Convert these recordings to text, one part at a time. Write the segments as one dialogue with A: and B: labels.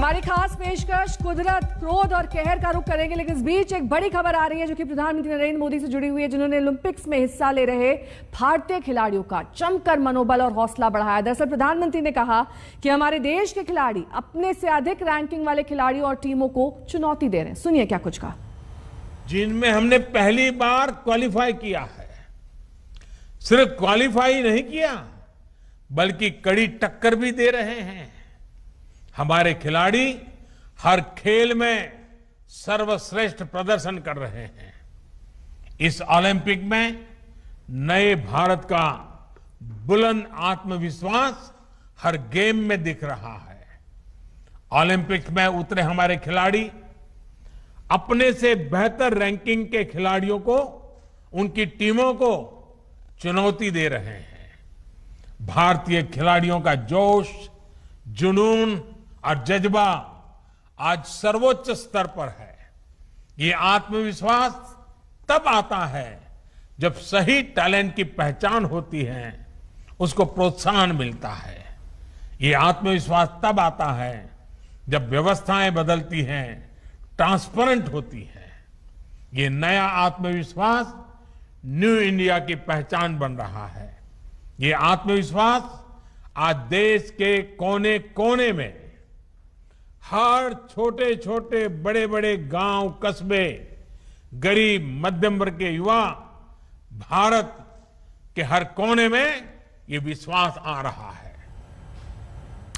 A: हमारी खास पेशकश कुदरत, क्रोध और कहर का रुख करेंगे, लेकिन इस बीच एक बड़ी खबर आ रही है जो कि प्रधानमंत्री नरेंद्र मोदी से जुड़ी हुई है, जिन्होंने ओलंपिक्स में हिस्सा ले रहे भारतीय खिलाड़ियों का जमकर मनोबल और हौसला बढ़ाया। दरअसल प्रधानमंत्री ने कहा कि हमारे देश के खिलाड़ी अपने से अधिक रैंकिंग वाले खिलाड़ियों और टीमों को चुनौती दे रहे हैं। सुनिए क्या कुछ कहा।
B: जिनमें हमने पहली बार क्वालिफाई किया है, सिर्फ क्वालिफाई नहीं किया बल्कि कड़ी टक्कर भी दे रहे हैं। हमारे खिलाड़ी हर खेल में सर्वश्रेष्ठ प्रदर्शन कर रहे हैं। इस ओलंपिक में नए भारत का बुलंद आत्मविश्वास हर गेम में दिख रहा है। ओलंपिक में उतरे हमारे खिलाड़ी अपने से बेहतर रैंकिंग के खिलाड़ियों को, उनकी टीमों को चुनौती दे रहे हैं। भारतीय खिलाड़ियों का जोश, जुनून और जज्बा आज सर्वोच्च स्तर पर है। ये आत्मविश्वास तब आता है जब सही टैलेंट की पहचान होती है, उसको प्रोत्साहन मिलता है। ये आत्मविश्वास तब आता है जब व्यवस्थाएं बदलती हैं, ट्रांसपेरेंट होती है। ये नया आत्मविश्वास न्यू इंडिया की पहचान बन रहा है। ये आत्मविश्वास आज देश के कोने कोने में, हर छोटे छोटे बड़े बड़े गांव, कस्बे, गरीब मध्यम वर्ग के युवा, भारत के हर कोने में ये विश्वास आ रहा है।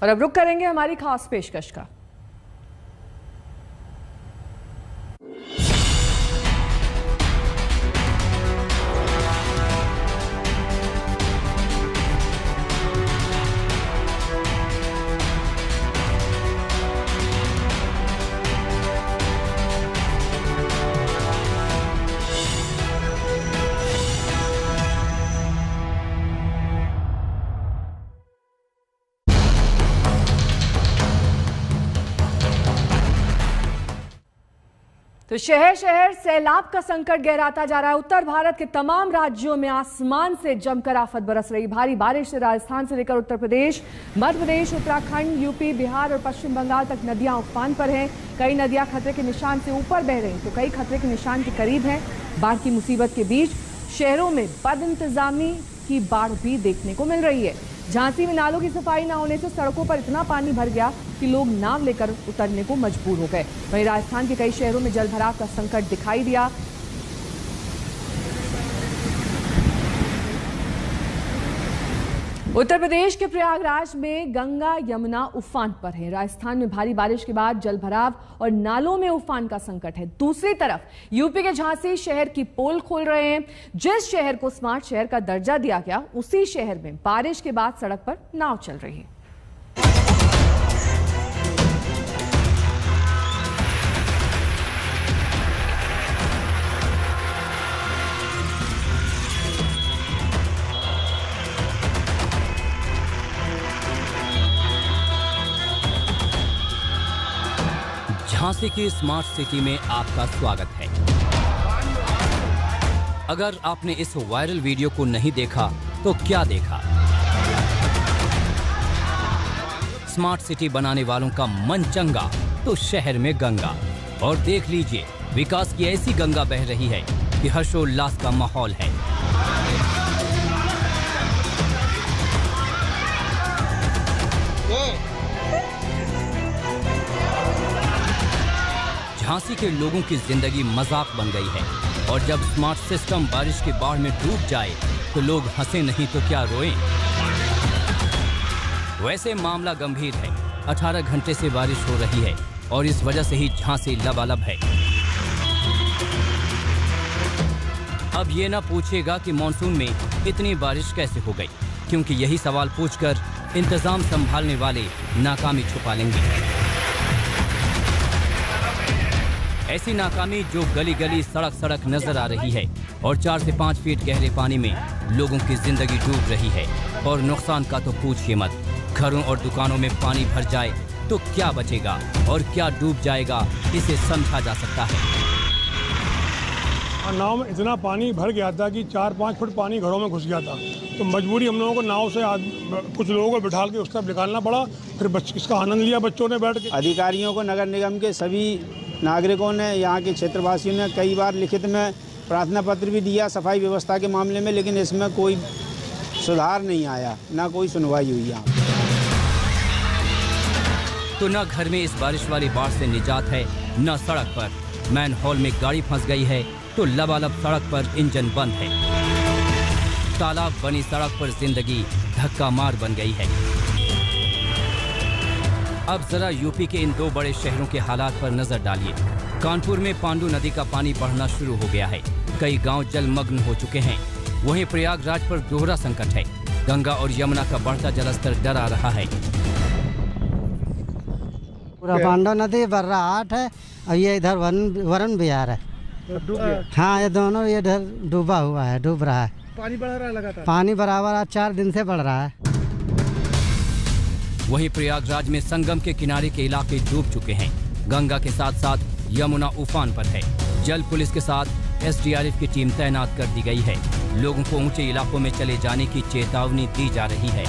A: और अब रुक करेंगे हमारी खास पेशकश का। तो शहर शहर सैलाब का संकट गहराता जा रहा है। उत्तर भारत के तमाम राज्यों में आसमान से जमकर आफत बरस रही। भारी बारिश से राजस्थान से लेकर उत्तर प्रदेश, मध्य प्रदेश, उत्तराखंड, यूपी, बिहार और पश्चिम बंगाल तक नदियां उफान पर हैं। कई नदियां खतरे के निशान से ऊपर बह रही तो कई खतरे के निशान के करीब हैं। बाढ़ की मुसीबत के बीच शहरों में बदइंतजामी की बाढ़ भी देखने को मिल रही है। झांसी में नालों की सफाई न होने से सड़कों पर इतना पानी भर गया कि लोग नाव लेकर उतरने को मजबूर हो गए। वहीं राजस्थान के कई शहरों में जलभराव का संकट दिखाई दिया। उत्तर प्रदेश के प्रयागराज में गंगा यमुना उफान पर है। राजस्थान में भारी बारिश के बाद जलभराव और नालों में उफान का संकट है। दूसरी तरफ यूपी के झांसी शहर की पोल खोल रहे हैं। जिस शहर को स्मार्ट शहर का दर्जा दिया गया, उसी शहर में बारिश के बाद सड़क पर नाव चल रही है।
C: झांसी की स्मार्ट सिटी में आपका स्वागत है। अगर आपने इस वायरल वीडियो को नहीं देखा तो क्या देखा? स्मार्ट सिटी बनाने वालों का मन चंगा तो शहर में गंगा। और देख लीजिए, विकास की ऐसी गंगा बह रही है कि हर्षोल्लास का माहौल है। झांसी के लोगों की जिंदगी मजाक बन गई है और जब स्मार्ट सिस्टम बारिश की बाढ़ में डूब जाए तो लोग हंसे नहीं तो क्या रोएं। वैसे मामला गंभीर है। 18 घंटे से बारिश हो रही है और इस वजह से ही झांसी लबालब है। अब ये ना पूछेगा कि मॉनसून में इतनी बारिश कैसे हो गई, क्योंकि यही सवाल पूछकर इंतजाम संभालने वाले नाकामी छुपा लेंगे। ऐसी नाकामी जो गली गली, सड़क सड़क नजर आ रही है और 4 से 5 फीट गहरे पानी में लोगों की जिंदगी डूब रही है। और नुकसान का तो पूछिए मत। घरों और दुकानों में पानी भर जाए तो क्या बचेगा और क्या डूब जाएगा, इसे समझा जा सकता है।
D: और नाव में इतना पानी भर गया था कि 4-5 फुट पानी घरों में घुस गया था। तो मजबूरी हम लोगों को नाव से कुछ लोगों को बिठाल के उस तरफ निकालना पड़ा। फिर इसका आनंद लिया बच्चों ने बैठ के।
E: अधिकारियों को, नगर निगम के सभी नागरिकों ने, यहाँ के क्षेत्रवासियों ने कई बार लिखित में प्रार्थना पत्र भी दिया सफाई व्यवस्था के मामले में, लेकिन इसमें कोई सुधार नहीं आया, ना कोई सुनवाई हुई यहाँ।
C: तो न घर में इस बारिश वाली बाढ़ से निजात है, न सड़क पर। मैन हॉल में गाड़ी फंस गई है तो लबालब सड़क पर इंजन बंद है। तालाब बनी सड़क पर जिंदगी धक्का मार बन गई है। अब जरा यूपी के इन दो बड़े शहरों के हालात पर नजर डालिए। कानपुर में पांडु नदी का पानी बढ़ना शुरू हो गया है, कई गांव जलमग्न हो चुके हैं। वहीं प्रयागराज पर दोहरा संकट है, गंगा और यमुना का बढ़ता जलस्तर डरा रहा है।
F: पूरा पांडव नदी बर्राहट है और ये इधर वरुण विहार है। हाँ, ये दोनों ये इधर डूबा हुआ है, डूब रहा है।
G: पानी बढ़ रहा है लगातार।
F: पानी बराबर आज 4 दिन से बढ़ रहा है।
C: वहीं प्रयागराज में संगम के किनारे के इलाके डूब चुके हैं। गंगा के साथ साथ यमुना उफान पर है। जल पुलिस के साथ एसडीआरएफ की टीम तैनात कर दी गई है। लोगों को ऊंचे इलाकों में चले जाने की चेतावनी दी जा रही है।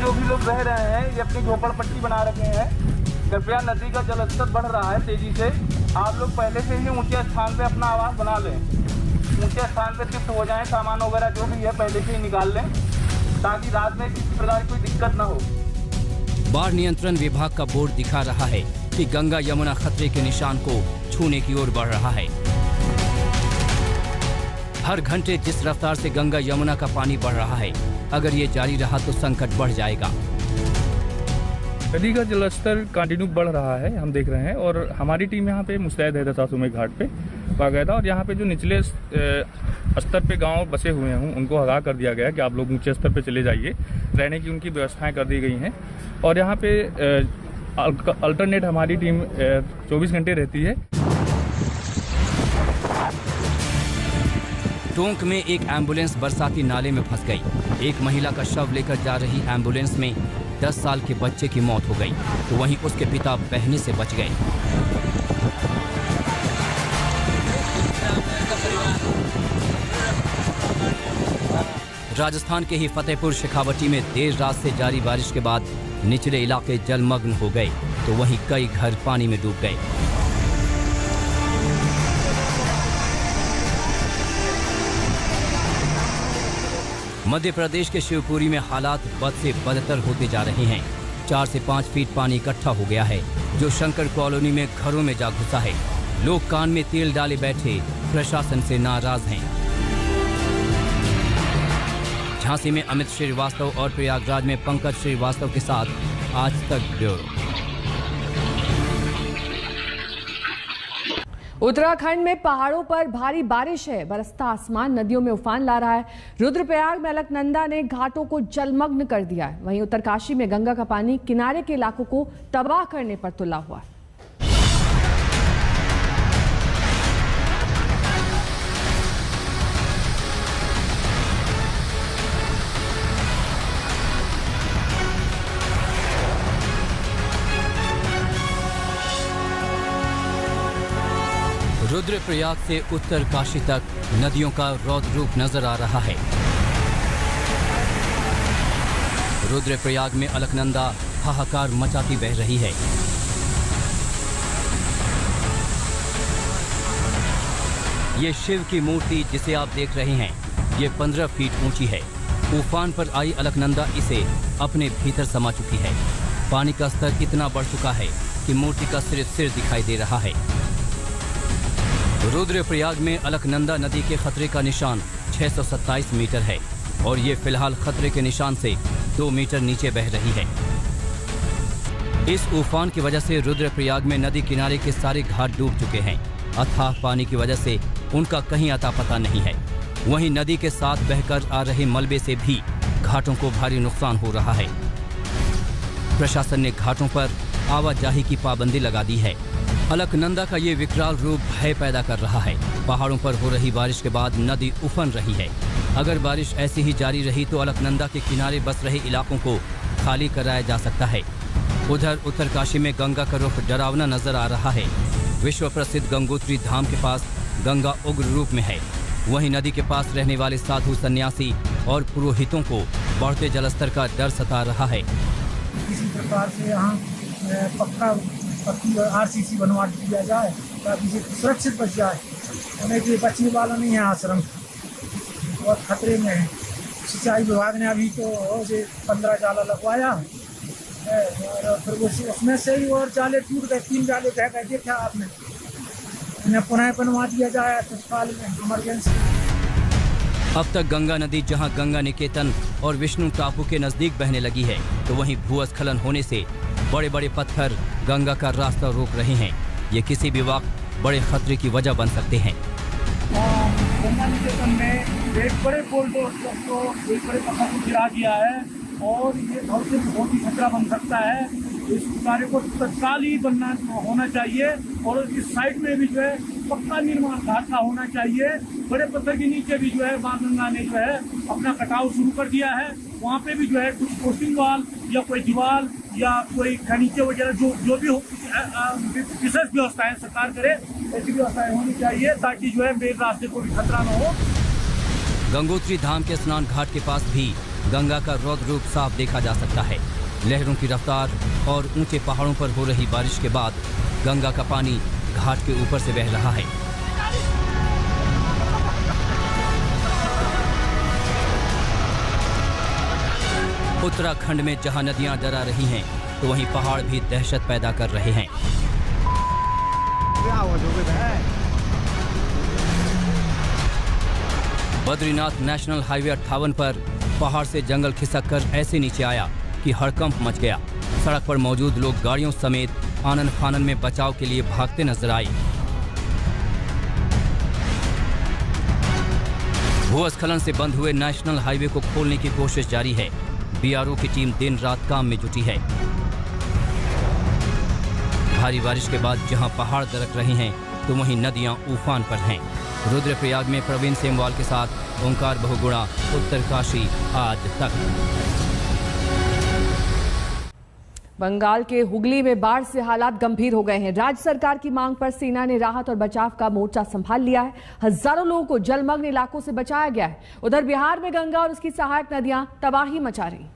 H: जो भी लोग रह रहे हैं, ये अपनी झोपड़पट्टी बना रखे हैं। कृपया, नदी का जलस्तर बढ़ रहा है तेजी से। आप लोग पहले से ही ऊंचे स्थान पे अपना आवास बना लें, ऊंचे स्थान पे शिफ्ट हो जाएं। सामान वगैरह जो भी है पहले से ही निकाल लें, ताकि रात में किसी प्रकार की कोई दिक्कत न हो।
C: बाढ़ नियंत्रण विभाग का बोर्ड दिखा रहा है कि गंगा यमुना खतरे के निशान को छूने की ओर बढ़ रहा है। हर घंटे जिस रफ्तार से गंगा यमुना का पानी बढ़ रहा है, अगर ये जारी रहा तो संकट बढ़ जाएगा।
H: नदी का जलस्तर कंटिन्यू बढ़ रहा है, हम देख रहे हैं। और हमारी टीम यहाँ पे मुस्तैद है दशाश्वमेध घाट पे बाकायदा। और यहाँ पे जो निचले स्तर पे गांव बसे हुए हैं उनको आगाह कर दिया गया है कि आप लोग ऊंचे स्तर पे चले जाइए। रहने की उनकी व्यवस्थाएं कर दी गई हैं। और यहाँ पे अल्टरनेट हमारी टीम 24 घंटे रहती है।
C: टोंक में एक एम्बुलेंस बरसाती नाले में फंस गई। एक महिला का शव लेकर जा रही एम्बुलेंस में 10 साल के बच्चे की मौत हो गई, तो वहीं उसके पिता बहने से बच गए। राजस्थान के ही फतेहपुर शेखावटी में देर रात से जारी बारिश के बाद निचले इलाके जलमग्न हो गए, तो वहीं कई घर पानी में डूब गए। मध्य प्रदेश के शिवपुरी में हालात बद से बदतर होते जा रहे हैं। 4 से 5 फीट पानी इकट्ठा हो गया है, जो शंकर कॉलोनी में घरों में जा घुसा है। लोग कान में तेल डाले बैठे प्रशासन से नाराज हैं। झांसी में अमित श्रीवास्तव और प्रयागराज में पंकज श्रीवास्तव के साथ आज तक ब्यूरो।
A: उत्तराखंड में पहाड़ों पर भारी बारिश है, बरसता आसमान नदियों में उफान ला रहा है। रुद्रप्रयाग में अलकनंदा ने घाटों को जलमग्न कर दिया है। वहीं उत्तरकाशी में गंगा का पानी किनारे के इलाकों को तबाह करने पर तुला हुआ है।
C: रुद्रप्रयाग से उत्तरकाशी तक नदियों का रौद्र रूप नजर आ रहा है। रुद्रप्रयाग में अलकनंदा हाहाकार मचाती बह रही है। ये शिव की मूर्ति जिसे आप देख रहे हैं, ये 15 फीट ऊंची है। उफान पर आई अलकनंदा इसे अपने भीतर समा चुकी है। पानी का स्तर इतना बढ़ चुका है कि मूर्ति का सिर्फ सिर दिखाई दे रहा है। रुद्रप्रयाग में अलकनंदा नदी के खतरे का निशान 627 मीटर है और ये फिलहाल खतरे के निशान से 2 मीटर नीचे बह रही है। इस उफान की वजह से रुद्रप्रयाग में नदी किनारे के सारे घाट डूब चुके हैं। अथाह पानी की वजह से उनका कहीं अता पता नहीं है। वहीं नदी के साथ बहकर आ रहे मलबे से भी घाटों को भारी नुकसान हो रहा है। प्रशासन ने घाटों पर आवाजाही की पाबंदी लगा दी है। अलकनंदा का ये विकराल रूप भय पैदा कर रहा है। पहाड़ों पर हो रही बारिश के बाद नदी उफन रही है। अगर बारिश ऐसी ही जारी रही तो अलकनंदा के किनारे बस रहे इलाकों को खाली कराया जा सकता है। उधर उत्तरकाशी में गंगा का रुख डरावना नजर आ रहा है। विश्व प्रसिद्ध गंगोत्री धाम के पास गंगा उग्र रूप में है। वहीं नदी के पास रहने वाले साधु सन्यासी और पुरोहितों को बढ़ते जलस्तर का डर सता रहा है।
G: किसी प्रकार से यहाँ पक्का RCC बनवा दिया जाए ताकि सुरक्षित बच जाए। हमें ये बचने वाला नहीं है आश्रम, बहुत खतरे में है। सिंचाई विभाग ने अभी तो 15 जाला लगवाया है और फिर उसमें से ही और जाले टूट गए, 3 जाले बह गए। देखा आपने, इन्हें पुनः बनवा दिया जाए तत्काल में, इमरजेंसी।
C: अब तक गंगा नदी जहां गंगा निकेतन और विष्णु टापू के नजदीक बहने लगी है, तो वहीं भूस्खलन होने से बड़े बड़े पत्थर गंगा का रास्ता रोक रहे हैं। ये किसी भी वक्त बड़े खतरे की वजह बन सकते हैं।
G: गंगा निकेतन में एक बड़े बोल्डर को एक बड़े पत्थर को गिरा दिया है और ये बहुत ही खतरा बन सकता है। इस कार्य को तत्काल ही होना चाहिए और इस साइड में भी जो है पक्का निर्माण घाट का होना चाहिए। बड़े पत्थर के नीचे भी जो है माँ गंगा ने जो है अपना कटाव शुरू कर दिया है। वहाँ पे भी जो है कुछ कोस्टिंग वाल या कोई दीवार या कोई खनीचे वगैरह जो भी हो, विशेष व्यवस्थाएं सरकार करे, ऐसी व्यवस्थाएं होनी चाहिए ताकि जो है मेन रास्ते को भी खतरा न हो।
C: गंगोत्री धाम के स्नान घाट के पास भी गंगा का रौद्र रूप साफ देखा जा सकता है। लहरों की रफ्तार और ऊंचे पहाड़ों पर हो रही बारिश के बाद गंगा का पानी घाट के ऊपर से बह रहा है। उत्तराखंड में जहां नदियां डरा रही हैं, तो वहीं पहाड़ भी दहशत पैदा कर रहे हैं। बद्रीनाथ नेशनल हाईवे 58 पर पहाड़ से जंगल खिसक कर ऐसे नीचे आया कि हड़कंप मच गया। सड़क पर मौजूद लोग गाड़ियों समेत आनन फानन में बचाव के लिए भागते नजर आए। भूस्खलन से बंद हुए नेशनल हाईवे को खोलने की कोशिश जारी है। BRO की टीम दिन रात काम में जुटी है। भारी बारिश के बाद जहां पहाड़ दरक रहे हैं, तो वहीं नदियां उफान पर हैं। रुद्रप्रयाग में प्रवीण सेमवाल के साथ ओंकार बहुगुणा, उत्तरकाशी आज तक।
A: बंगाल के हुगली में बाढ़ से हालात गंभीर हो गए हैं। राज्य सरकार की मांग पर सेना ने राहत और बचाव का मोर्चा संभाल लिया है। हजारों लोगों को जलमग्न इलाकों से बचाया गया है। उधर बिहार में गंगा और उसकी सहायक नदियां तबाही मचा रही।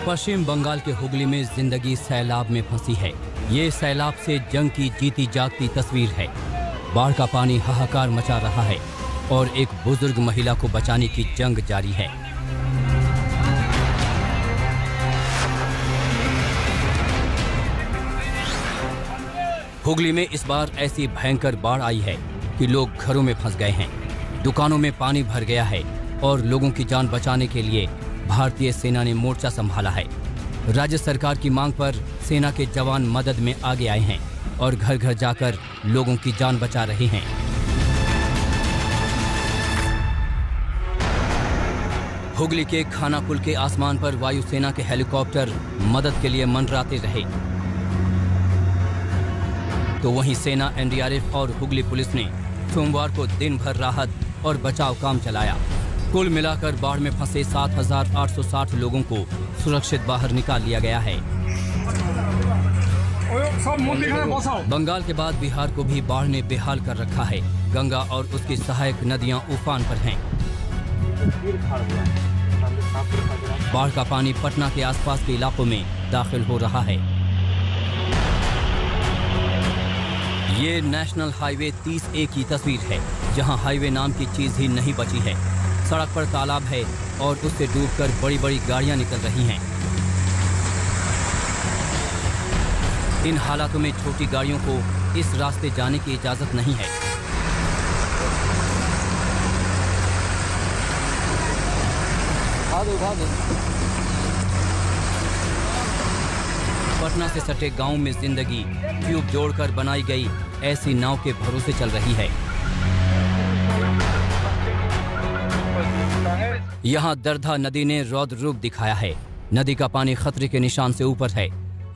C: पश्चिम बंगाल के हुगली में जिंदगी सैलाब में फंसी है। ये सैलाब से जंग की जीती जागती तस्वीर है। बाढ़ का पानी हाहाकार मचा रहा है और एक बुजुर्ग महिला को बचाने की जंग जारी है। हुगली में इस बार ऐसी भयंकर बाढ़ आई है कि लोग घरों में फंस गए हैं। दुकानों में पानी भर गया है और लोगों की जान बचाने के लिए भारतीय सेना ने मोर्चा संभाला है। राज्य सरकार की मांग पर सेना के जवान मदद में आगे आए हैं और घर घर जाकर लोगों की जान बचा रहे हैं। हुगली के खानाकुल के आसमान पर वायुसेना के हेलीकॉप्टर मदद के लिए मंडराते रहे, तो वहीं सेना, NDRF और हुगली पुलिस ने सोमवार को दिन भर राहत और बचाव काम चलाया। कुल मिलाकर बाढ़ में फंसे 7,860 लोगों को सुरक्षित बाहर निकाल लिया गया है। बंगाल के बाद बिहार को भी बाढ़ ने बेहाल कर रखा है। गंगा और उसकी सहायक नदियां उफान पर हैं। बाढ़ का पानी पटना के आसपास के इलाकों में दाखिल हो रहा है। ये नेशनल हाईवे 30A की तस्वीर है, जहां हाईवे नाम की चीज ही नहीं बची है। सड़क पर तालाब है और उससे डूबकर बड़ी बड़ी गाड़ियां निकल रही हैं। इन हालातों में छोटी गाड़ियों को इस रास्ते जाने की इजाजत नहीं है। पटना से सटे गांव में जिंदगी ट्यूब जोड़कर बनाई गई ऐसी नाव के भरोसे चल रही है। यहाँ दरधा नदी ने रौद्र रूप दिखाया है। नदी का पानी खतरे के निशान से ऊपर है।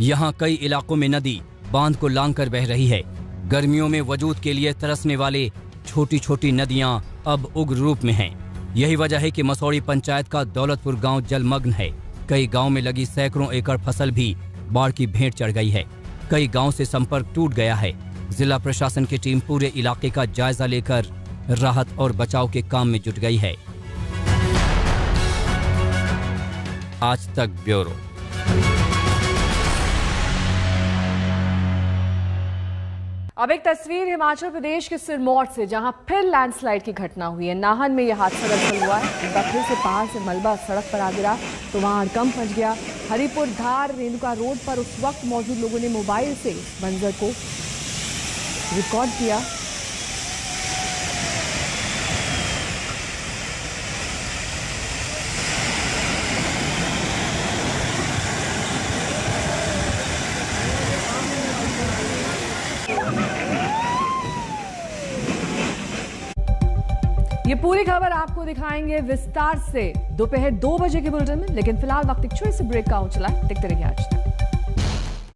C: यहाँ कई इलाकों में नदी बांध को लांघकर बह रही है। गर्मियों में वजूद के लिए तरसने वाले छोटी छोटी नदियाँ अब उग्र रूप में हैं। यही वजह है कि मसौड़ी पंचायत का दौलतपुर गांव जलमग्न है। कई गांव में लगी सैकड़ों एकड़ फसल भी बाढ़ की भेंट चढ़ गई है। कई गांव से संपर्क टूट गया है। जिला प्रशासन की टीम पूरे इलाके का जायजा लेकर राहत और बचाव के काम में जुट गई है। आज तक ब्यूरो।
A: अब एक तस्वीर हिमाचल प्रदेश के सिरमौर से, जहां फिर लैंडस्लाइड की घटना हुई है। नाहन में यह हादसा दरअसल हुआ है। बकरी से पहाड़ से मलबा सड़क पर आ गिरा तो वहां हड़कंप मच गया। हरिपुर धार रेणुका रोड पर उस वक्त मौजूद लोगों ने मोबाइल से मंजर को रिकॉर्ड किया। ये पूरी खबर आपको दिखाएंगे विस्तार से दोपहर 2 बजे के बुलेटिन में, लेकिन फिलहाल वक्त एक छोटे से ब्रेक का हो चला है। देखते रहिए आज तक।